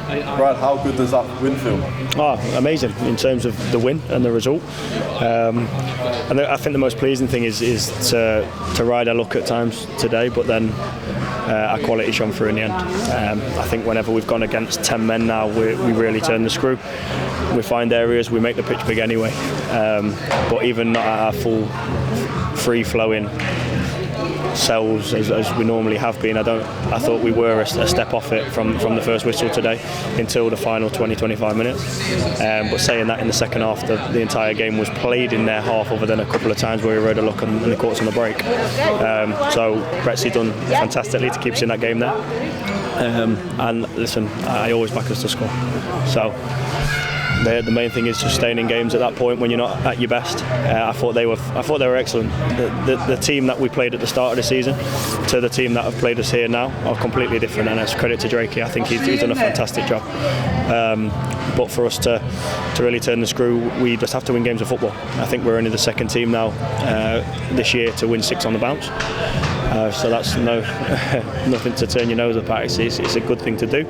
Brad, how good does that win feel? Oh, amazing in terms of the win and the result. And I think the most pleasing thing is to ride our luck at times today, but then our quality shone through in the end. I think whenever we've gone against 10 men now, we really turn the screw. We find areas, we make the pitch big anyway. But even not at our full free-flowing selves as we normally have been. I thought we were a step off it from the first whistle today until the final 20-25 minutes. But saying that, in the second half, the entire game was played in their half, other than a couple of times where we rode a luck and the courts on the break. So Bretsy's done fantastically to keep us in that game there. And listen, I always back us to score. So the main thing is just staying in games at that point when you're not at your best. I thought they were excellent. The team that we played at the start of the season to the team that have played us here now are completely different, and it's credit to Drakey. I think he's done a fantastic job. But for us to really turn the screw, we just have to win games of football. I think we're only the second team now this year to win 6 on the bounce. So that's nothing to turn your nose up at. It's a good thing to do.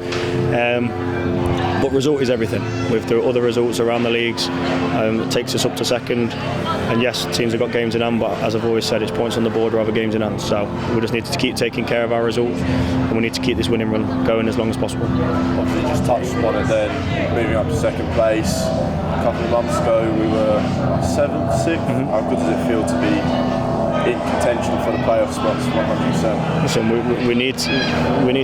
But result is everything. With the other results around the leagues, it takes us up to second. And yes, teams have got games in hand, but as I've always said, it's points on the board rather games in hand. So we just need to keep taking care of our results, and we need to keep this winning run going as long as possible. Obviously, you just touched upon it then, moving up to second place. A couple of months ago, we were 7th, 6th. Mm-hmm. How good does it feel to be in contention for the playoff spots? 100%. Listen, we need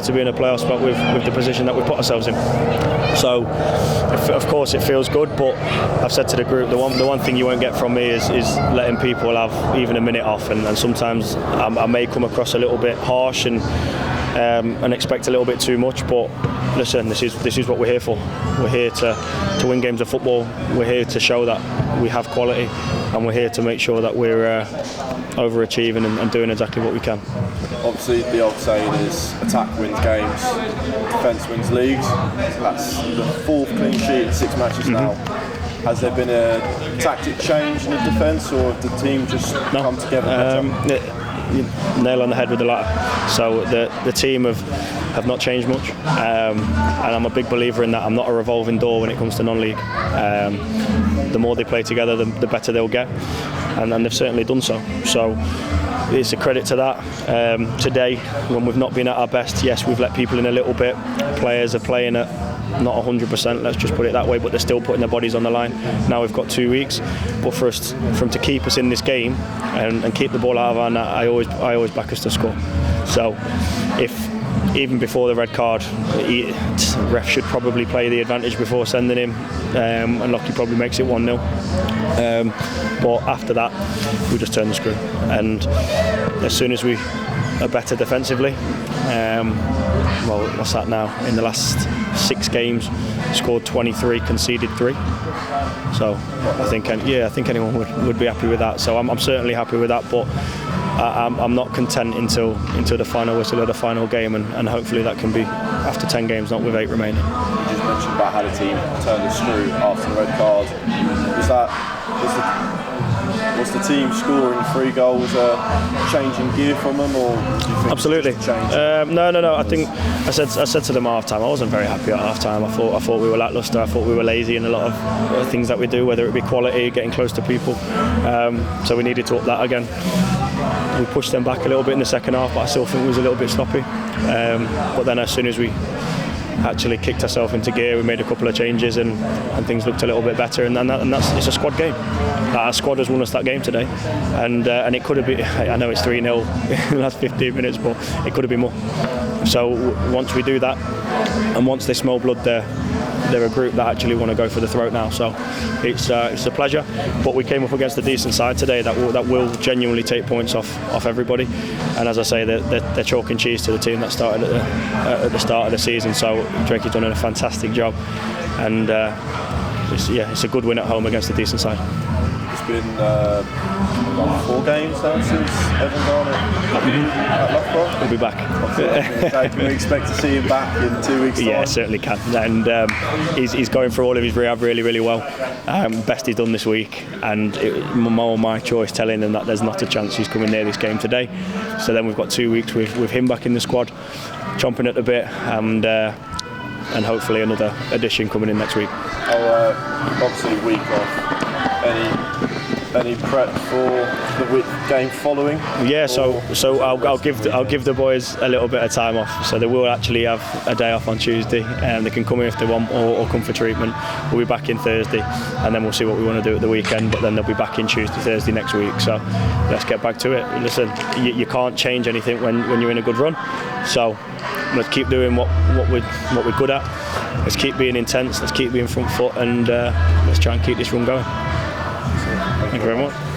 to be in a playoff spot with the position that we put ourselves in. So, of course, it feels good. But I've said to the group, the one thing you won't get from me is letting people have even a minute off. And sometimes I may come across a little bit harsh and expect a little bit too much. But listen, this is what we're here for. We're here to win games of football. We're here to show that we have quality, and we're here to make sure that we're overachieving and doing exactly what we can. Obviously, the old saying is attack wins games, defence wins leagues. That's the 4th clean sheet in 6 matches now. Has there been a tactic change in the defence, or have the team just come together? Nail on the head with the latter. So the team have not changed much, and I'm a big believer in that. I'm not a revolving door when it comes to non-league. The more they play together, the better they'll get, and they've certainly done so. So it's a credit to that. Today, when we've not been at our best, yes, we've let people in a little bit. Players are playing at not 100%, let's just put it that way, but they're still putting their bodies on the line. Now we've got 2 weeks, but for them to keep us in this game and keep the ball out of our net, I always back us to score. So if even before the red card, ref should probably play the advantage before sending him, and Lockie probably makes it 1-0. But after that, we just turn the screw, and as soon as we are better defensively, well, what's that now? In the last 6 games, scored 23, conceded 3. So I think anyone would be happy with that. So I'm certainly happy with that, but I'm not content until the final whistle of the final game, and hopefully that can be after 10 games, not with 8 remaining. You just mentioned about how the team turned the screw after the red card. Was the team scoring 3 goals changing gear from them, or do you think absolutely no? I think I said to them at half time, I wasn't very happy at half time. I thought we were lacklustre. I thought we were lazy in a lot of things that we do, whether it be quality, getting close to people. So we needed to up that again. We pushed them back a little bit in the second half, but I still think it was a little bit sloppy. But then as soon as we actually kicked ourselves into gear, we made a couple of changes, and things looked a little bit better. And it's a squad game. Our squad has won us that game today, and it could have been. I know it's 3-0 in the last 15 minutes, but it could have been more. So once we do that, and once they smell blood, they're a group that actually want to go for the throat now. So it's a pleasure. But we came up against a decent side today that will genuinely take points off everybody. And as I say, they're chalk and cheese to the team that started at the start of the season. So Drake has done a fantastic job, and it's a good win at home against a decent side. It's been 4 games now since Evan gone at Loughborough. He'll be back. Can we expect to see him back in 2 weeks' time? Yeah, certainly can. And he's going through all of his rehab really well. Best he's done this week, and more my choice telling him that there's not a chance he's coming near this game today. So then we've got 2 weeks with him back in the squad, chomping at the bit, and and hopefully another edition coming in next week. Obviously week off. Any prep for the game following? Yeah, so I'll give the boys a little bit of time off. So they will actually have a day off on Tuesday, and they can come in if they want or come for treatment. We'll be back in Thursday, and then we'll see what we want to do at the weekend. But then they'll be back in Tuesday, Thursday next week. So let's get back to it. Listen, you can't change anything when you're in a good run. So let's keep doing what we're good at. Let's keep being intense. Let's keep being front foot, and let's try and keep this run going. Thank you very much.